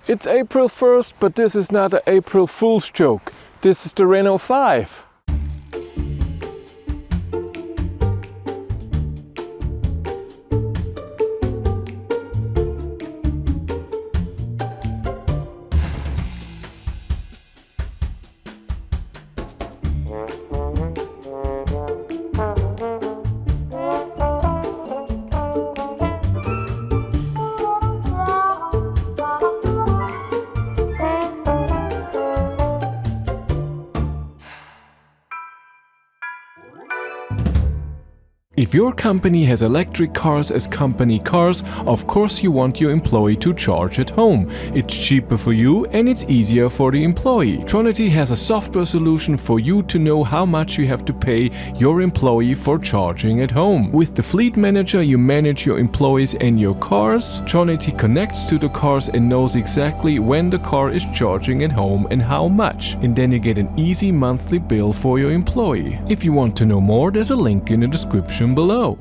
It's April 1st, but this is not an April Fool's joke. This is the Renault 5. If your company has electric cars as company cars, of course you want your employee to charge at home. It's cheaper for you and it's easier for the employee. Tronity has a software solution for you to know how much you have to pay your employee for charging at home. With the Fleet Manager you manage your employees and your cars. Tronity connects to the cars and knows exactly when the car is charging at home and how much. And then you get an easy monthly bill for your employee. If you want to know more, there's a link in the description below.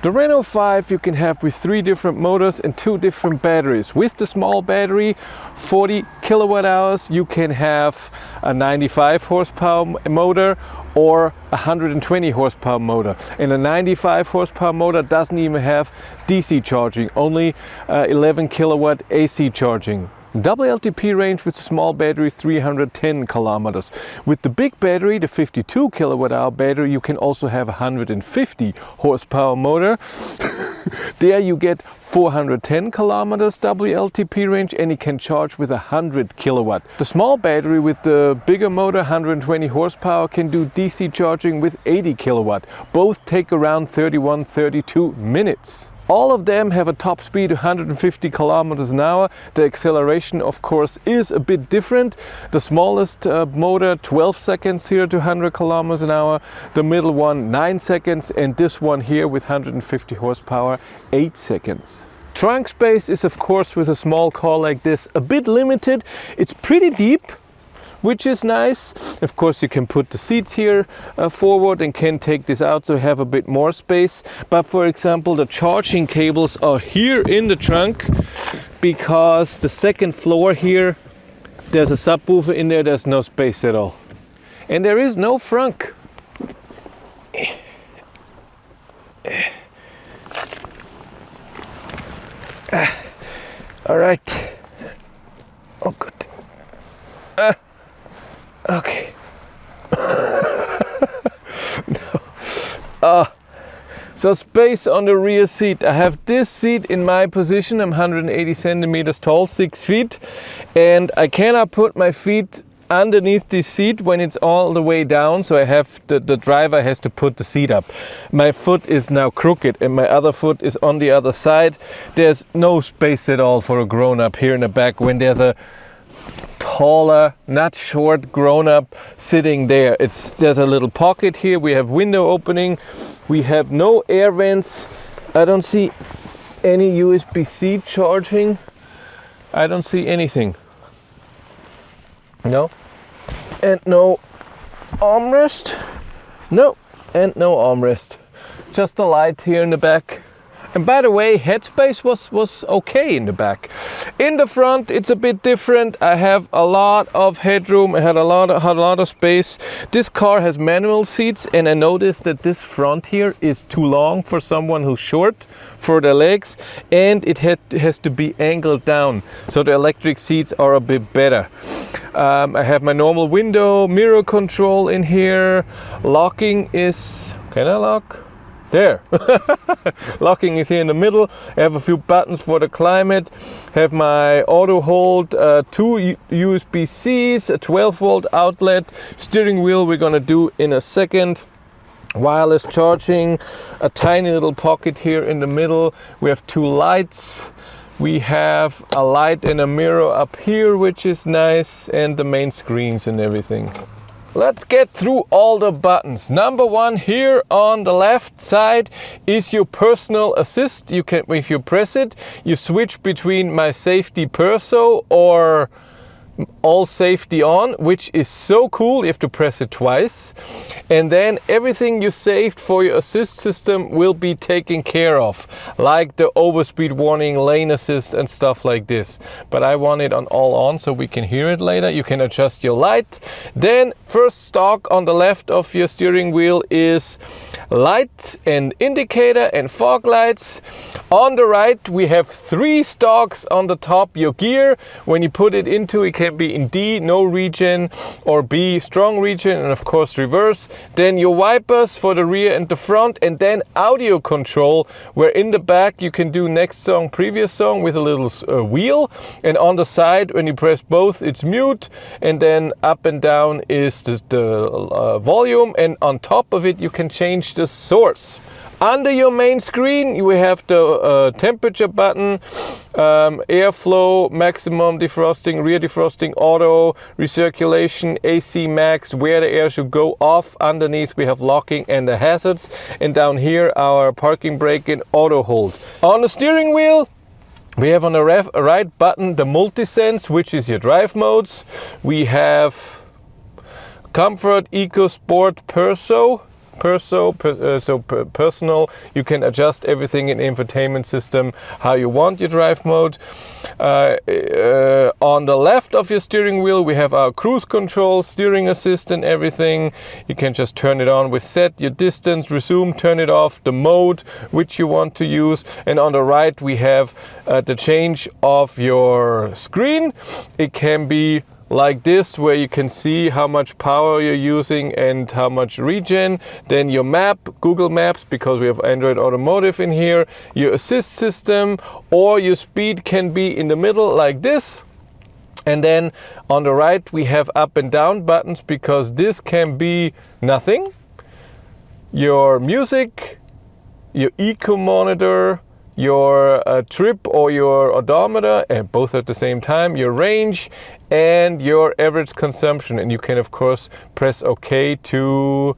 The Renault 5 you can have with 3 different motors and 2 different batteries. With the small battery, 40 kilowatt hours, you can have a 95 horsepower motor or a 120 horsepower motor. And a 95 horsepower motor doesn't even have DC charging, only 11 kilowatt AC charging. WLTP range with the small battery 310 kilometers. With the big battery, the 52 kilowatt hour battery, you can also have a 150 horsepower motor. There you get 410 kilometers WLTP range and it can charge with 100 kilowatt. The small battery with the bigger motor, 120 horsepower, can do DC charging with 80 kilowatt. Both take around 31-32 minutes. All of them have a top speed of 150 kilometers an hour. The acceleration, of course, is a bit different. The smallest motor, 12 seconds here to 100 kilometers an hour. The middle one, 9 seconds. And this one here with 150 horsepower, 8 seconds. Trunk space is, of course, with a small car like this, a bit limited. It's pretty deep, which is nice. Of course you can put the seats here forward and can take this out so you have a bit more space. But for example, the charging cables are here in the trunk because the second floor here, there's a subwoofer in there, there's no space at all. And there is no frunk. All right. Oh, good. Okay. No. So space on the rear seat. I have this seat in my position. I'm 180 centimeters tall, 6 feet. And I cannot put my feet underneath this seat when it's all the way down. So I have the driver has to put the seat up. My foot is now crooked and my other foot is on the other side. There's no space at all for a grown-up here in the back when there's a taller, not short grown-up sitting there. There's a little pocket here. We have window opening. We have no air vents. I don't see any USB-C charging. I don't see anything. No. And no armrest. No. And no armrest. Just a light here in the back. And by the way, headspace was okay in the back. In the front, it's a bit different. I have a lot of headroom. I had a lot of space. This car has manual seats, and I noticed that this front here is too long for someone who's short for their legs, and it has to be angled down. So the electric seats are a bit better. I have my normal window, mirror control in here. Locking is, can I lock? There. Locking is here in the middle. I have a few buttons for the climate. Have my auto hold, 2 USB-Cs, a 12 volt outlet. Steering wheel we're gonna do in a second. Wireless charging, a tiny little pocket here in the middle. We have 2 lights. We have a light and a mirror up here, which is nice, and the main screens and everything. Let's get through all the buttons. Number 1 here on the left side is your personal assist. You can, if you press it, you switch between my safety perso or all safety on, which is so cool. You have to press it twice, and then everything you saved for your assist system will be taken care of, like the overspeed warning, lane assist and stuff like this. But I want it on all on so we can hear it later. You can adjust your light. Then first stock on the left of your steering wheel is light and indicator and fog lights. On the right we have 3 stalks on the top. Your gear, when you put it into, it can be in D, no regen, or B, strong regen, and of course reverse. Then your wipers for the rear and the front, and then audio control, where in the back you can do next song, previous song with a little wheel, and on the side when you press both it's mute, and then up and down is the volume, and on top of it you can change the source. Under your main screen you have the temperature button, airflow, maximum defrosting, rear defrosting, auto, recirculation, AC max, where the air should go off. Underneath we have locking and the hazards, and down here our parking brake and auto hold. On the steering wheel we have on the right button the multi-sense, which is your drive modes. We have comfort, eco, sport, personal. You can adjust everything in infotainment system how you want your drive mode. On the left of your steering wheel we have our cruise control, steering assist and everything. You can just turn it on with set, your distance, resume, turn it off, the mode which you want to use. And on the right we have the change of your screen. It can be like this, where you can see how much power you're using and how much regen. Then your map, Google Maps, because we have Android Automotive in here. Your assist system, or your speed can be in the middle like this. And then on the right we have up and down buttons, because this can be nothing. Your music, your eco monitor, your trip or your odometer, and both at the same time, your range and your average consumption. And you can of course press OK to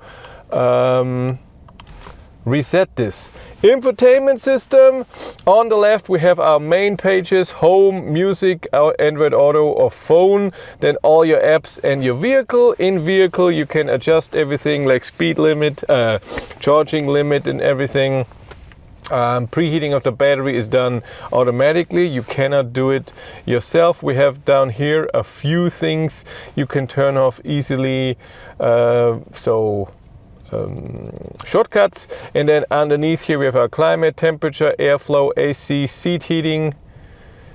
reset this. Infotainment system, on the left we have our main pages, home, music, our Android Auto or phone, then all your apps and your vehicle. In vehicle you can adjust everything like speed limit, charging limit and everything. Preheating of the battery is done automatically. You cannot do it yourself. We have down here a few things you can turn off easily, shortcuts. And then underneath here we have our climate, temperature, airflow, AC, seat heating,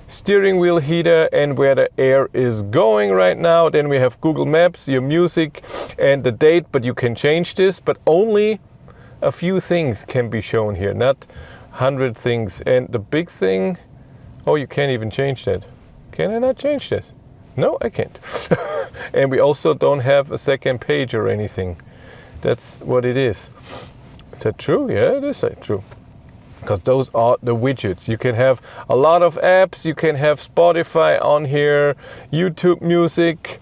steering wheel heater, and where the air is going right now. Then we have Google Maps, your music and the date, but you can change this, but only a few things can be shown here, not 100 things. And the big thing, oh, you can't even change that. Can I not change this? No, I can't. And we also don't have a second page or anything. That's what it is. Is that true? Yeah, it is true. Because those are the widgets. You can have a lot of apps. You can have Spotify on here, YouTube music,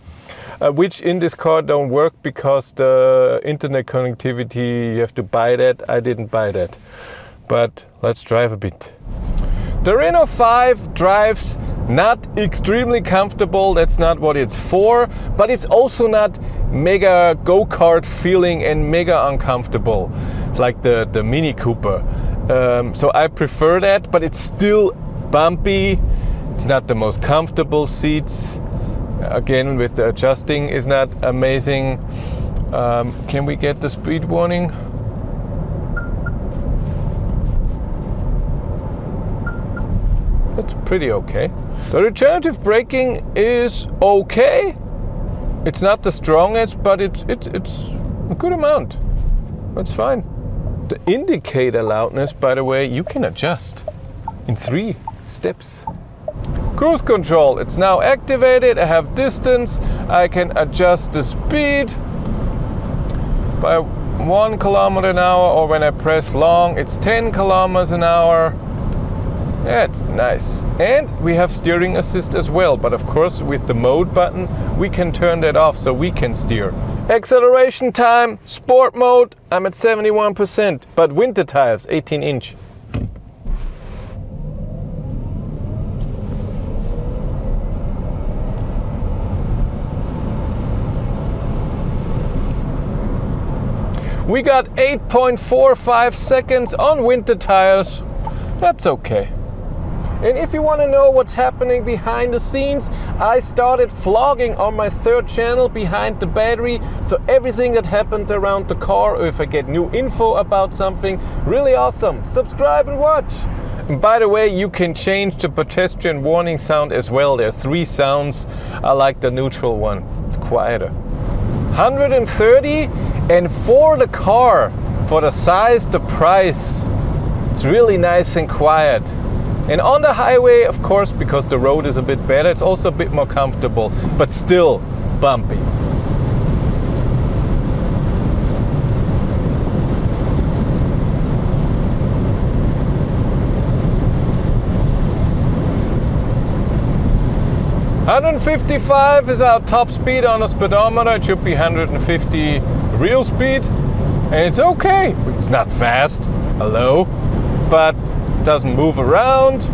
which in this car don't work because the internet connectivity, you have to buy that. I didn't buy that. But let's drive a bit. The Renault 5 drives not extremely comfortable. That's not what it's for. But it's also not mega go-kart feeling and mega uncomfortable. It's like the Mini Cooper. So I prefer that, but it's still bumpy. It's not the most comfortable seats. Again, with the adjusting is not amazing. Can we get the speed warning? That's pretty okay. The regenerative braking is okay. It's not the strongest, but it's a good amount. That's fine. The indicator loudness, by the way, you can adjust in 3 steps. Cruise control, it's now activated. I have distance. I can adjust the speed by 1 kilometer an hour, or when I press long, it's 10 kilometers an hour. That's nice. And we have steering assist as well, but of course with the mode button we can turn that off so we can steer. Acceleration time, sport mode, I'm at 71%, but winter tires, 18-inch. We got 8.45 seconds on winter tires. That's okay. And if you want to know what's happening behind the scenes, I started vlogging on my third channel, Behind the Battery. So everything that happens around the car, or if I get new info about something, really awesome. Subscribe and watch. And by the way, you can change the pedestrian warning sound as well. There are 3 sounds. I like the neutral one. It's quieter. 130, and for the car, for the size, the price, it's really nice and quiet. And on the highway, of course, because the road is a bit better, it's also a bit more comfortable, but still bumpy. "155 is our top speed on the speedometer. It should be 150 real speed. And it's okay. It's not fast, hello, but doesn't move around.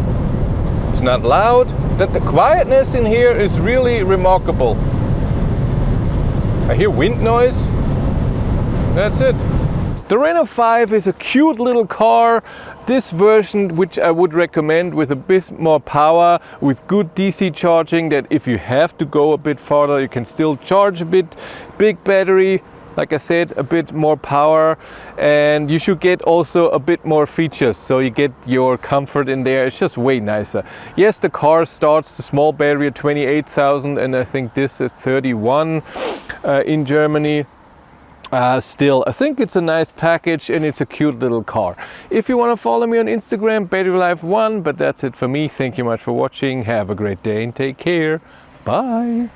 It's not loud. That the quietness in here is really remarkable. I hear wind noise. That's it. The Renault 5 is a cute little car. This version, which I would recommend, with a bit more power, with good DC charging, that if you have to go a bit farther, you can still charge a bit. Big battery, like I said, a bit more power, and you should get also a bit more features, so you get your comfort in there. It's just way nicer. Yes, the car starts the small battery at 28,000, and I think this is 31 in Germany. Still, I think it's a nice package and it's a cute little car. If you want to follow me on Instagram, BatteryLife1, but that's it for me. Thank you much for watching. Have a great day and take care. Bye.